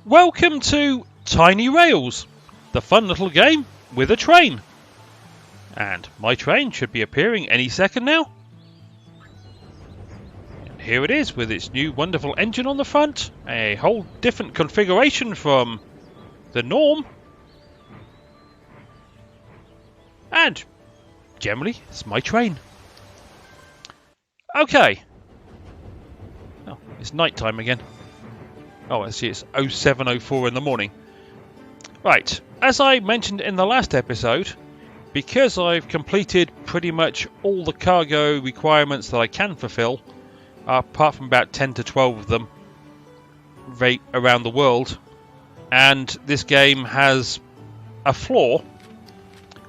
Welcome to Tiny Rails, the fun little game with a train. And my train should be appearing any second now. And here it is with its new wonderful engine on the front, a whole different configuration from the norm. And generally, it's my train. Okay. Oh, it's night time again. Oh, I see, it's 07:04 in the morning. Right, as I mentioned in the last episode, because I've completed pretty much all the cargo requirements that I can fulfill, apart from about 10 to 12 of them around the world, and this game has a flaw,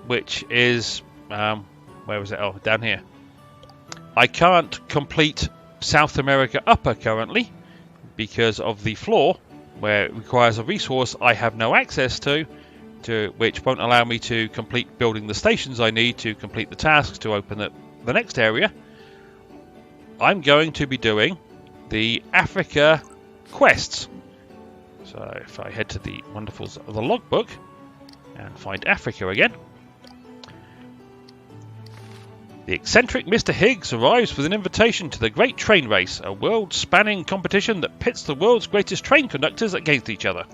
which is, where was it? Oh, down here. I can't complete South America Upper currently, because of the flaw, where it requires a resource I have no access to which won't allow me to complete building the stations I need to complete the tasks to open the next area. I'm going to be doing the Africa quests. So if I head to the wonderfuls of the logbook and find Africa again. The eccentric Mr. Higgs arrives with an invitation to the Great Train Race, a world-spanning competition that pits the world's greatest train conductors against each other.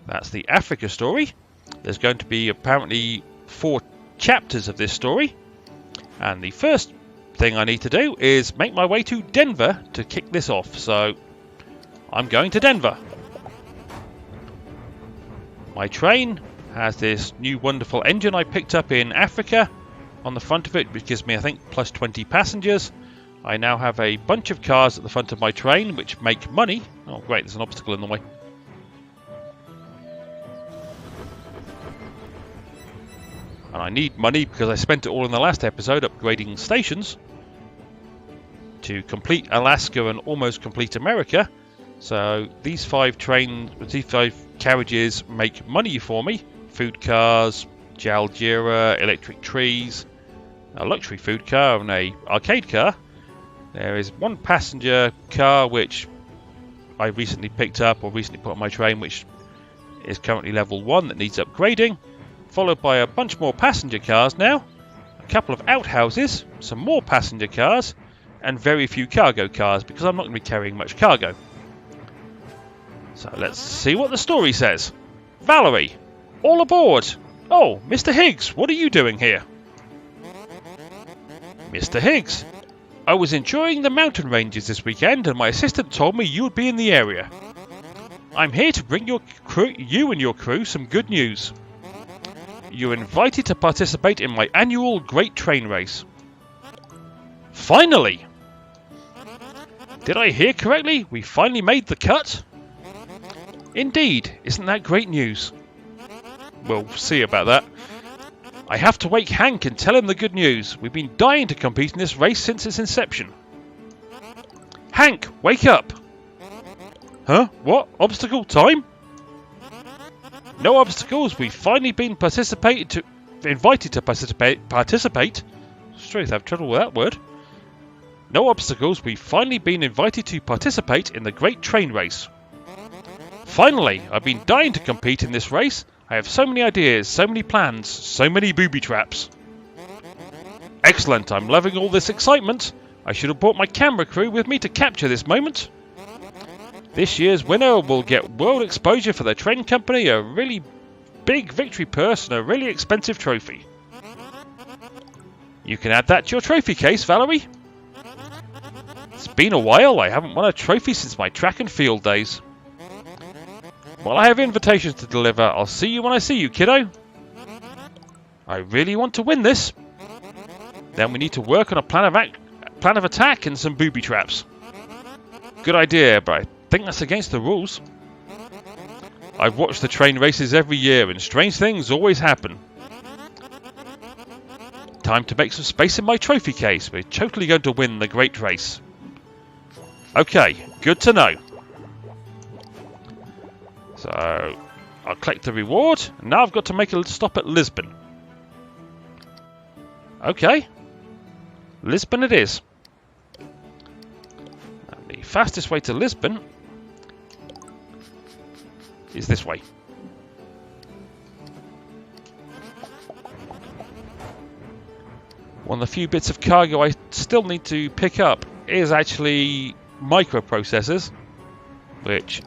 That's the Africa story. There's going to be apparently 4 chapters of this story. And the first thing I need to do is make my way to Denver to kick this off. So I'm going to Denver. My train has this new wonderful engine I picked up in Africa on the front of it, which gives me, I think, plus 20 passengers. I now have a bunch of cars at the front of my train which make money. Oh great, there's an obstacle in the way. And I need money because I spent it all in the last episode upgrading stations to complete Alaska and almost complete America. So these 5 carriages make money for me. Food cars, Jalgira, electric trees, a luxury food car and a arcade car. There is 1 passenger car which I recently picked up or recently put on my train, which is currently level 1 that needs upgrading, followed by a bunch more passenger cars now, a couple of outhouses, some more passenger cars, and very few cargo cars because I'm not going to be carrying much cargo. So let's see what the story says. Valerie, all aboard! Oh, Mr. Higgs, what are you doing here? Mr. Higgs, I was enjoying the mountain ranges this weekend and my assistant told me you would be in the area. I'm here to bring you and your crew some good news. You're invited to participate in my annual Great Train Race. Finally! Did I hear correctly? We finally made the cut? Indeed, isn't that great news? We'll see about that. I have to wake Hank and tell him the good news. We've been dying to compete in this race since its inception. Hank, wake up! Huh? What? Obstacle time? No obstacles. We've finally been invited to participate. Straight, I have trouble with that word. No obstacles. We've finally been invited to participate in the Great Train Race. Finally, I've been dying to compete in this race. I have so many ideas, so many plans, so many booby traps. Excellent, I'm loving all this excitement. I should have brought my camera crew with me to capture this moment. This year's winner will get world exposure for their train company, a really big victory purse and a really expensive trophy. You can add that to your trophy case, Valerie. It's been a while, I haven't won a trophy since my track and field days. Well, I have invitations to deliver. I'll see you when I see you, kiddo. I really want to win this. Then we need to work on a plan of attack and some booby traps. Good idea, but I think that's against the rules. I've watched the train races every year and strange things always happen. Time to make some space in my trophy case. We're totally going to win the great race. Okay, good to know. So, I'll collect the reward, and now I've got to make a stop at Lisbon. Okay, Lisbon it is. And the fastest way to Lisbon is this way. One of the few bits of cargo I still need to pick up is actually microprocessors, which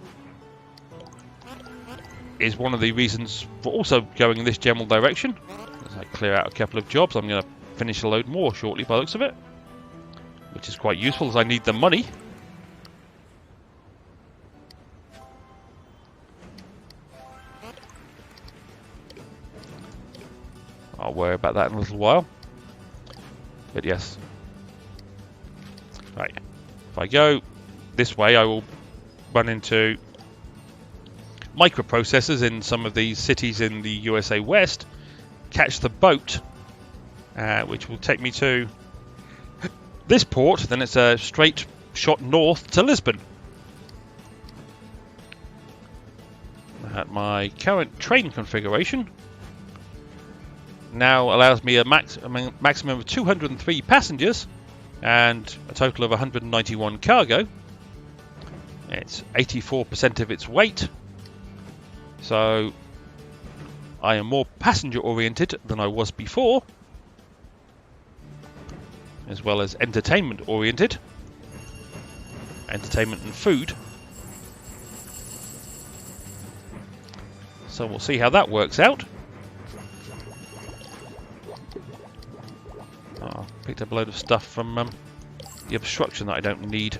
is one of the reasons for also going in this general direction. As I clear out a couple of jobs, I'm going to finish a load more shortly by the looks of it, which is quite useful as I need the money. I'll worry about that in a little while. But yes. Right. If I go this way, I will run into microprocessors in some of these cities in the USA West, catch the boat, which will take me to this port. Then it's a straight shot north to Lisbon. At my current train configuration now allows me a maximum of 203 passengers and a total of 191 cargo. It's 84% of its weight, so I am more passenger oriented than I was before, as well as entertainment oriented, entertainment and food. So we'll see how that works out. Oh, picked up a load of stuff from the obstruction that I don't need.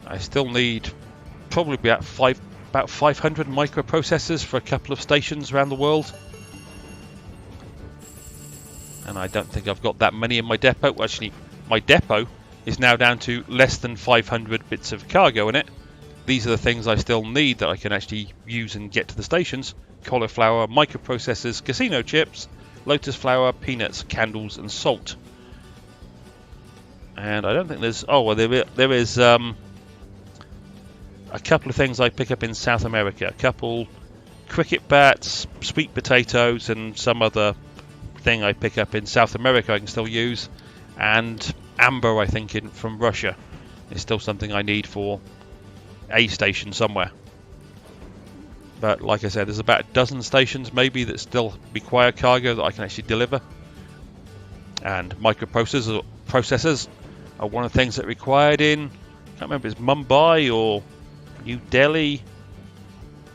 I still need probably about 500 microprocessors for a couple of stations around the world. And I don't think I've got that many in my depot. Actually, my depot is now down to less than 500 bits of cargo in it. These are the things I still need that I can actually use and get to the stations. Cauliflower, microprocessors, casino chips, lotus flower, peanuts, candles and salt. And I don't think there's... Oh, well, there is a couple of things I pick up in South America. A couple cricket bats, sweet potatoes and some other thing I pick up in South America I can still use. And amber, I think, from Russia is still something I need for a station somewhere. But like I said, there's about a dozen stations maybe that still require cargo that I can actually deliver. And microprocessors are one of the things that are required in, I can't remember if it's Mumbai or New Delhi.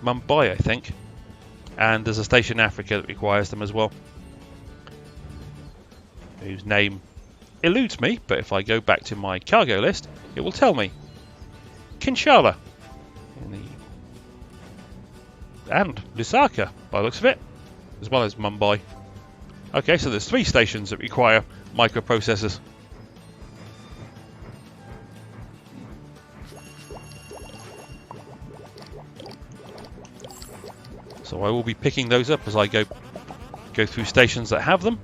Mumbai, I think. And there's a station in Africa that requires them as well, whose name eludes me, but if I go back to my cargo list, it will tell me. Kinshasa. And Lusaka, by the looks of it, as well as Mumbai. Okay, so there's 3 stations that require microprocessors. So I will be picking those up as I go through stations that have them.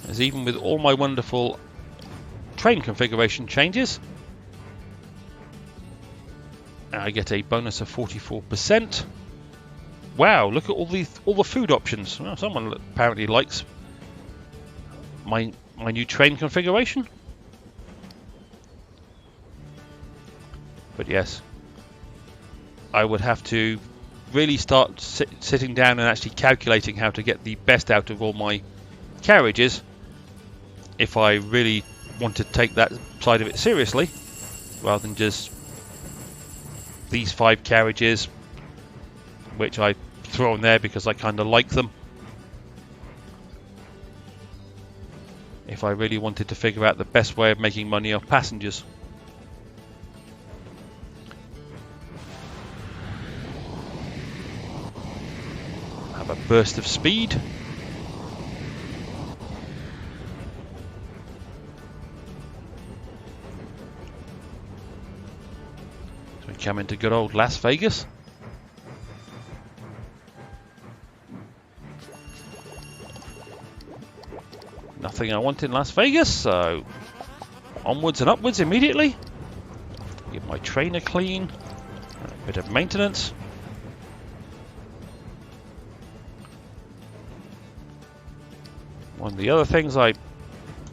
As even with all my wonderful train configuration changes, I get a bonus of 44%. Wow, look at all the food options. Well, someone apparently likes my new train configuration. But yes, I would have to really start sitting down and actually calculating how to get the best out of all my carriages if I really want to take that side of it seriously, rather than just these 5 carriages, which I throw in there because I kind of like them. If I really wanted to figure out the best way of making money off passengers. Have a burst of speed. So we come into good old Las Vegas. Nothing I want in Las Vegas, so onwards and upwards immediately. Give my train a clean. A bit of maintenance. One of the other things I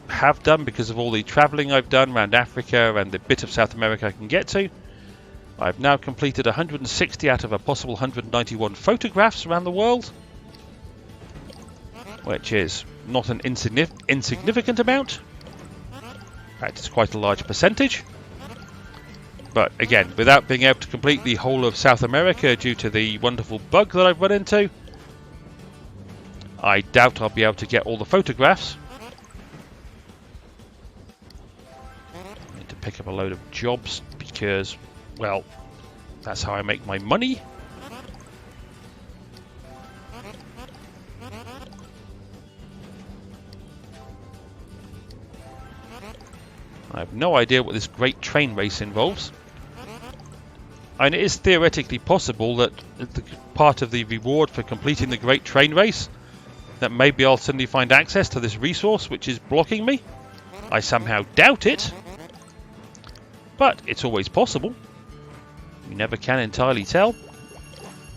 have done because of all the travelling I've done around Africa and the bit of South America I can get to, I've now completed 160 out of a possible 191 photographs around the world, which is not an insignificant amount. In fact, it's quite a large percentage. But again, without being able to complete the whole of South America due to the wonderful bug that I've run into, I doubt I'll be able to get all the photographs. I need to pick up a load of jobs because, well, that's how I make my money. I have no idea what this great train race involves. And it is theoretically possible that part of the reward for completing the great train race, that maybe I'll suddenly find access to this resource which is blocking me. I somehow doubt it, but it's always possible. You never can entirely tell.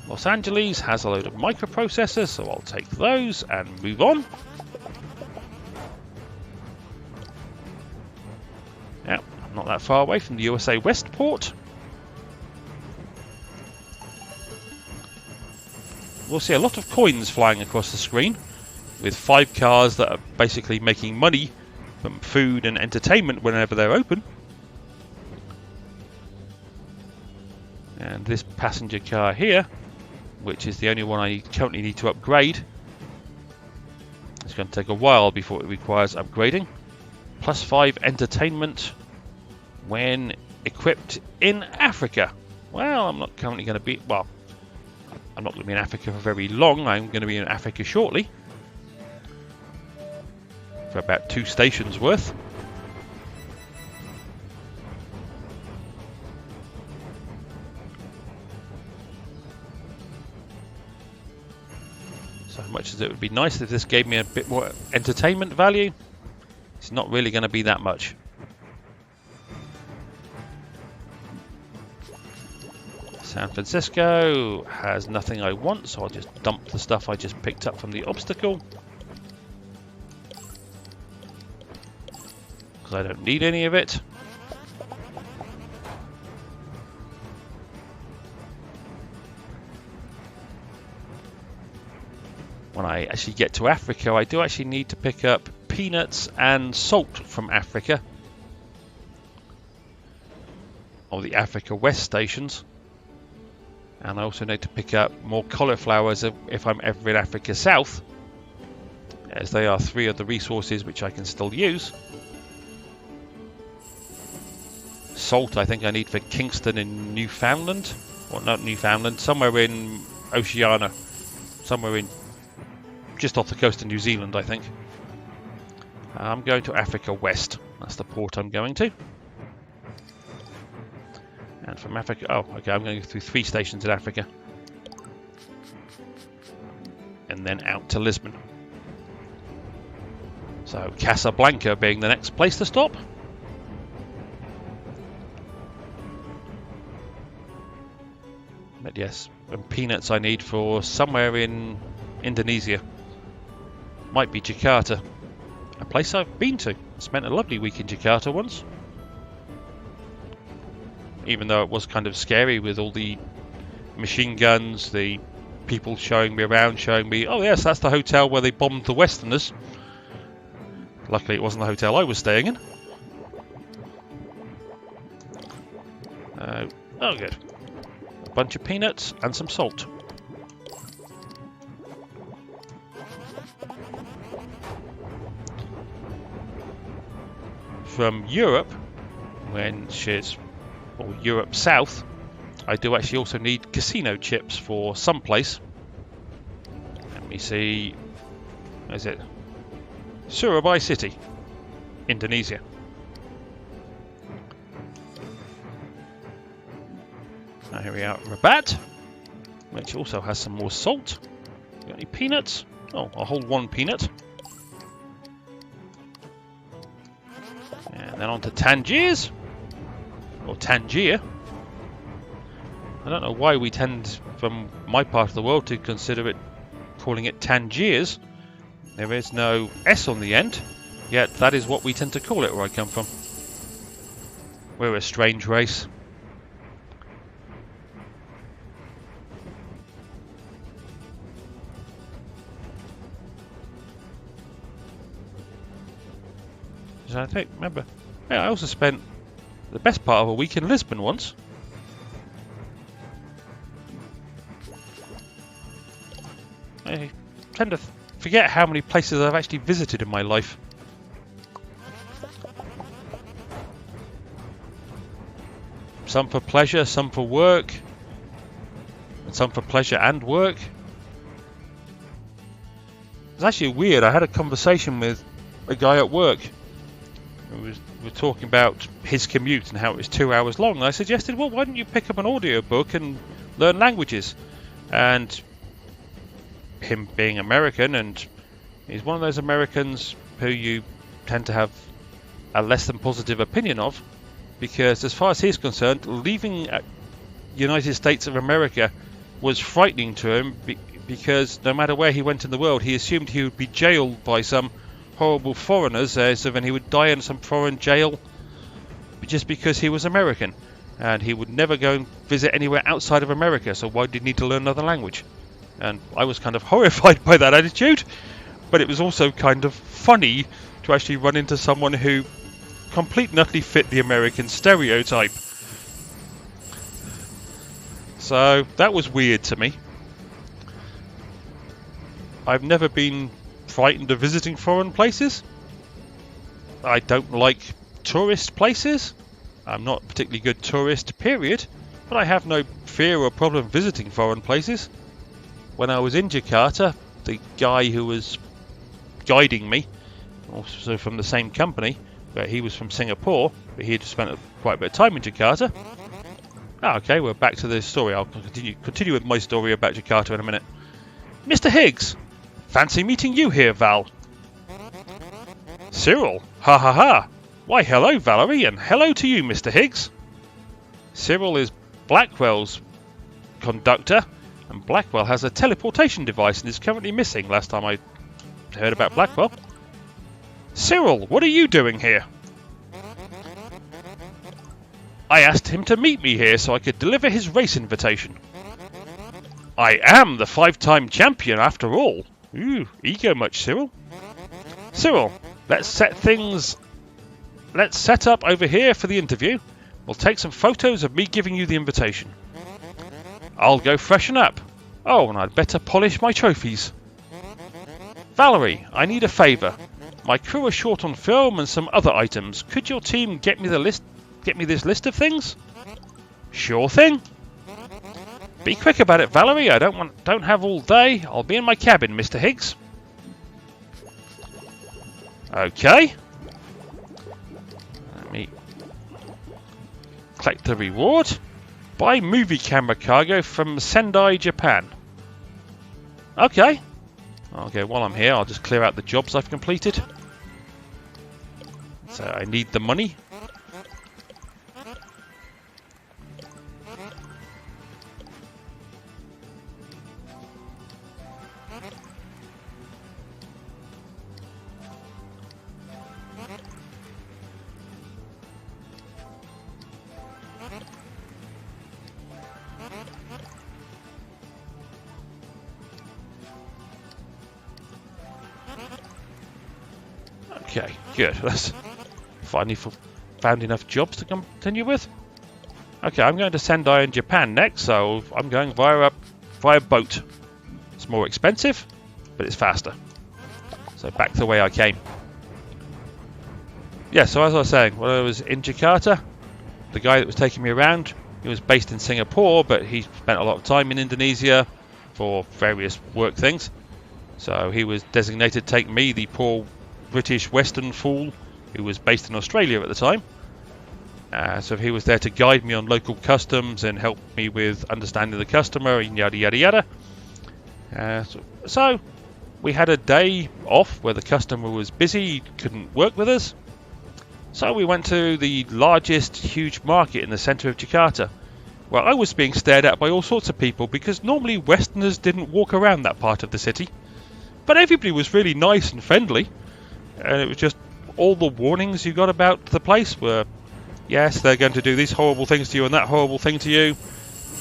Los Angeles has a load of microprocessors, so I'll take those and move on. Yeah, I'm not that far away from the USA Westport. We'll see a lot of coins flying across the screen, with 5 cars that are basically making money from food and entertainment whenever they're open. And this passenger car here, which is the only one I currently need to upgrade, it's going to take a while before it requires upgrading. +5 entertainment when equipped in Africa. Well, I'm not currently going to be... Well, I'm not going to be in Africa for very long. I'm going to be in Africa shortly. For about 2 stations worth. So much as it would be nice if this gave me a bit more entertainment value, it's not really going to be that much. San Francisco has nothing I want, so I'll just dump the stuff I just picked up from the obstacle. Because I don't need any of it. When I actually get to Africa, I do actually need to pick up peanuts and salt from Africa. Or the Africa West stations. And I also need to pick up more cauliflowers if I'm ever in Africa South, as they are 3 of the resources which I can still use. Salt I think I need for Kingston in Newfoundland, or not Newfoundland, somewhere in Oceania, somewhere in just off the coast of New Zealand I think. I'm going to Africa West, that's the port I'm going to. And from Africa, oh, okay, I'm going to go through 3 stations in Africa. And then out to Lisbon. So, Casablanca being the next place to stop. But yes, and peanuts I need for somewhere in Indonesia. Might be Jakarta. A place I've been to. Spent a lovely week in Jakarta once. Even though it was kind of scary with all the machine guns, the people showing me around, showing me, oh yes, that's the hotel where they bombed the Westerners. Luckily it wasn't the hotel I was staying in. Oh good. A bunch of peanuts and some salt. From Europe, when she's... or Europe South, I do actually also need casino chips for some place. Let me see, where is it? Surabaya City, Indonesia. Now here we are at Rabat, which also has some more salt. Got any peanuts? Oh, I'll hold 1 peanut. And then on to Tangiers. Or or Tangier. I don't know why we tend, from my part of the world, to consider it, calling it Tangiers. There is no S on the end, yet that is what we tend to call it where I come from. We're a strange race. So I think, remember, yeah, I also spent the best part of a week in Lisbon once. I tend to forget how many places I've actually visited in my life. Some for pleasure, some for work, and some for pleasure and work. It's actually weird. I had a conversation with a guy at work. We were talking about his commute and how it was 2 hours long. And I suggested, well, why don't you pick up an audio book and learn languages? And him being American, and he's one of those Americans who you tend to have a less than positive opinion of, because as far as he's concerned, leaving United States of America was frightening to him, because no matter where he went in the world, he assumed he would be jailed by some horrible foreigners, so then he would die in some foreign jail just because he was American, and he would never go and visit anywhere outside of America, so why did he need to learn another language? And I was kind of horrified by that attitude, but it was also kind of funny to actually run into someone who completely and utterly fit the American stereotype. So that was weird to me. I've never been frightened of visiting foreign places. I don't like tourist places. I'm not a particularly good tourist, period, but I have no fear or problem visiting foreign places. When I was in Jakarta, the guy who was guiding me, also from the same company, but he was from Singapore, but he had spent quite a bit of time in Jakarta. Okay, we're back to the story. I'll continue with my story about Jakarta in a minute. Mr. Higgs, fancy meeting you here, Val. Cyril, ha ha ha. Why, hello, Valerie, and hello to you, Mr. Higgs. Cyril is Blackwell's conductor, and Blackwell has a teleportation device and is currently missing, last time I heard about Blackwell. Cyril, what are you doing here? I asked him to meet me here so I could deliver his race invitation. I am the 5-time champion after all. Ooh, ego much, Cyril? Cyril, let's set up over here for the interview. We'll take some photos of me giving you the invitation. I'll go freshen up. Oh, and I'd better polish my trophies. Valerie, I need a favour. My crew are short on film and some other items. Could your team get me this list of things? Sure thing. Be quick about it, Valerie. I don't have all day. I'll be in my cabin, Mr. Higgs. Okay. Let me collect the reward. Buy movie camera cargo from Sendai, Japan. Okay. While I'm here, I'll just clear out the jobs I've completed. So I need the money. Okay, good. That's finally found enough jobs to continue with. Okay, I'm going to Sendai in Japan next, so I'm going via boat. It's more expensive, but it's faster. So back to the way I came. Yeah, so as I was saying, when I was in Jakarta, the guy that was taking me around, he was based in Singapore, but he spent a lot of time in Indonesia for various work things. So he was designated to take me, the poor British Western fool, who was based in Australia at the time. So he was there to guide me on local customs and help me with understanding the customer and yada yada yada. So we had a day off where the customer was busy, couldn't work with us. So we went to the largest huge market in the centre of Jakarta. Well, I was being stared at by all sorts of people because normally Westerners didn't walk around that part of the city. But everybody was really nice and friendly. And it was just all the warnings you got about the place were, yes, they're going to do these horrible things to you and that horrible thing to you,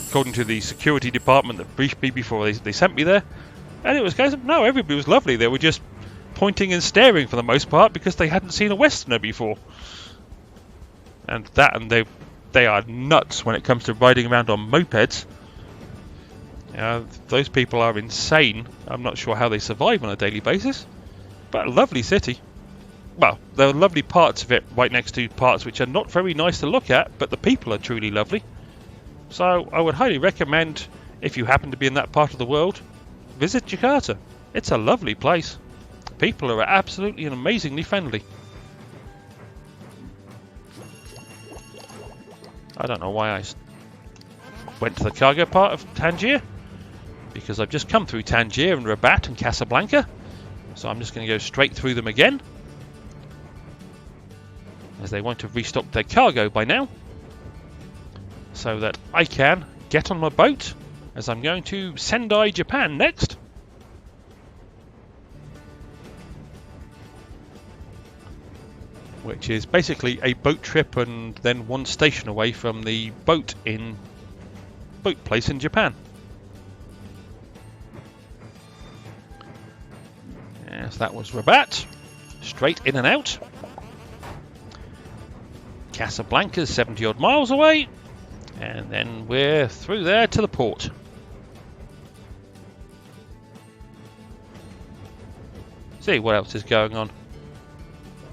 according to the security department that briefed me before they sent me there. And it was guys, no, everybody was lovely. They were just pointing and staring for the most part because they hadn't seen a Westerner before. And they are nuts when it comes to riding around on mopeds. Those people are insane. I'm not sure how they survive on a daily basis. But a lovely city. Well, there are lovely parts of it right next to parts which are not very nice to look at, but the people are truly lovely. So I would highly recommend, if you happen to be in that part of the world, visit Jakarta. It's a lovely place. People are absolutely and amazingly friendly. I don't know why I went to the cargo part of Tangier, because I've just come through Tangier and Rabat and Casablanca, so I'm just going to go straight through them again, as they won't have restocked their cargo by now, so that I can get on my boat, as I'm going to Sendai, Japan next. Which is basically a boat trip and then one station away from the boat place in Japan. Yes, that was Rabat. Straight in and out. Casablanca's 70 odd miles away. And then we're through there to the port. See what else is going on.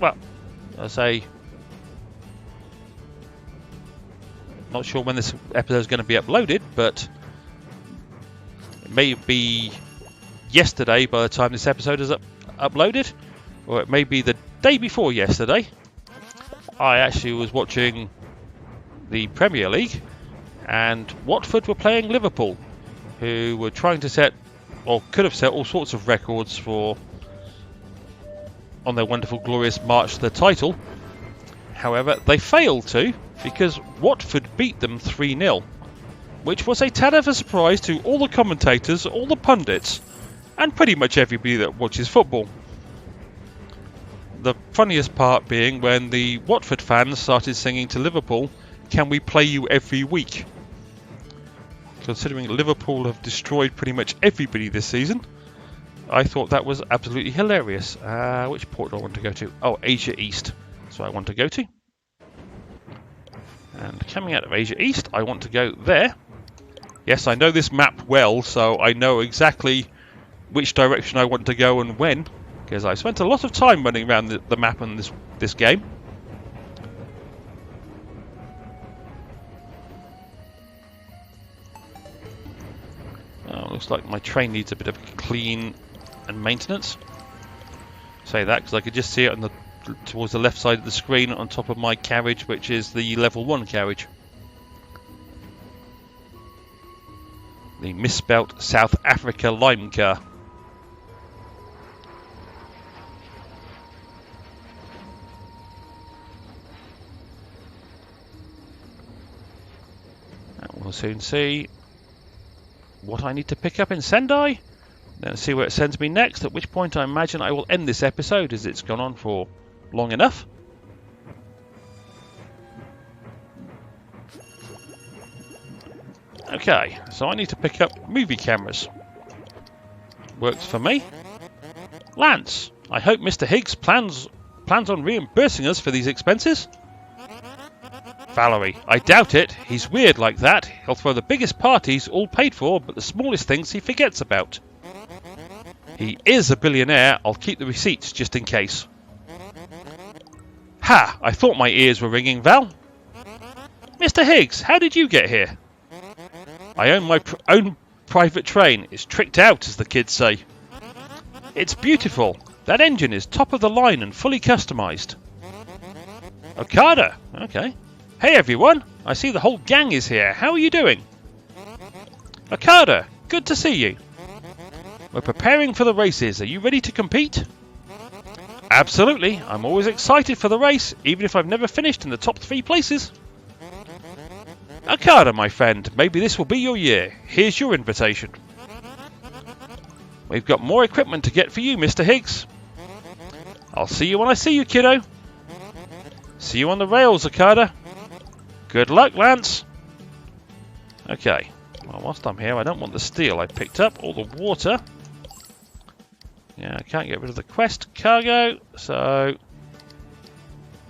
Well, I say, not sure when this episode is going to be uploaded, but it may be yesterday by the time this episode is uploaded, or it may be the day before yesterday. I actually was watching the Premier League, and Watford were playing Liverpool, who were trying to set, or could have set, all sorts of records on their wonderful, glorious march to the title. However, they failed to, because Watford beat them 3-0, which was a tad of a surprise to all the commentators, all the pundits, and pretty much everybody that watches football. The funniest part being when the Watford fans started singing to Liverpool, "Can we play you every week?" Considering Liverpool have destroyed pretty much everybody this season, I thought that was absolutely hilarious. Which port do I want to go to? Oh, Asia East. So I want to go to. And coming out of Asia East, I want to go there. Yes, I know this map well, so I know exactly which direction I want to go and when, because I spent a lot of time running around the map in this game. Oh, looks like my train needs a bit of clean and maintenance. Say that because I could just see it towards the left side of the screen on top of my carriage, which is the level 1 carriage. The misspelt South Africa Lime car. And we'll soon see what I need to pick up in Sendai. Then see where it sends me next, at which point I imagine I will end this episode as it's gone on for long enough. Okay, so I need to pick up movie cameras. Works for me. Lance, I hope Mr. Higgs plans on reimbursing us for these expenses. Valerie, I doubt it. He's weird like that. He'll throw the biggest parties all paid for, but the smallest things he forgets about. He is a billionaire. I'll keep the receipts just in case. Ha! I thought my ears were ringing, Val. Mr. Higgs, how did you get here? I own my own private train. It's tricked out, as the kids say. It's beautiful. That engine is top of the line and fully customised. Okada. Okay. Hey everyone. I see the whole gang is here. How are you doing? Okada. Good to see you. We're preparing for the races. Are you ready to compete? Absolutely, I'm always excited for the race, even if I've never finished in the top 3 places. Okada, my friend, maybe this will be your year. Here's your invitation. We've got more equipment to get for you, Mr. Higgs. I'll see you when I see you, kiddo. See you on the rails, Okada. Good luck, Lance. Okay, well, whilst I'm here, I don't want the steel I picked up, or the water. Yeah, I can't get rid of the quest cargo, so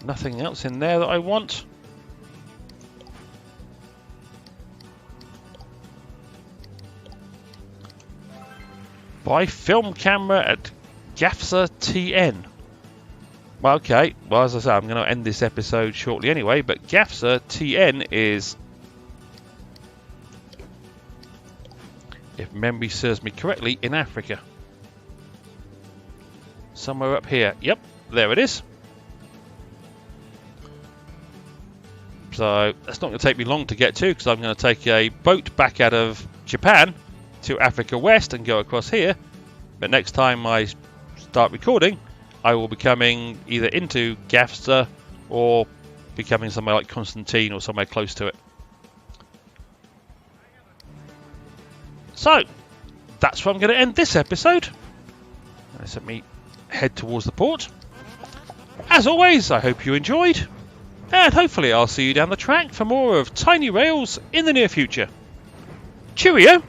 nothing else in there that I want. Buy film camera at CASysprog TN. Well, okay, well, as I say, I'm going to end this episode shortly anyway, but CASysprog TN is, if memory serves me correctly, in Africa. Somewhere up here. Yep, there it is. So that's not going to take me long to get to, because I'm going to take a boat back out of Japan to Africa West and go across here. But next time I start recording, I will be coming either into CASysprog or becoming somewhere like Constantine or somewhere close to it. So that's where I'm going to end this episode. Let me head towards the port. As always, I hope you enjoyed, and hopefully I'll see you down the track for more of Tiny Rails in the near future. Cheerio!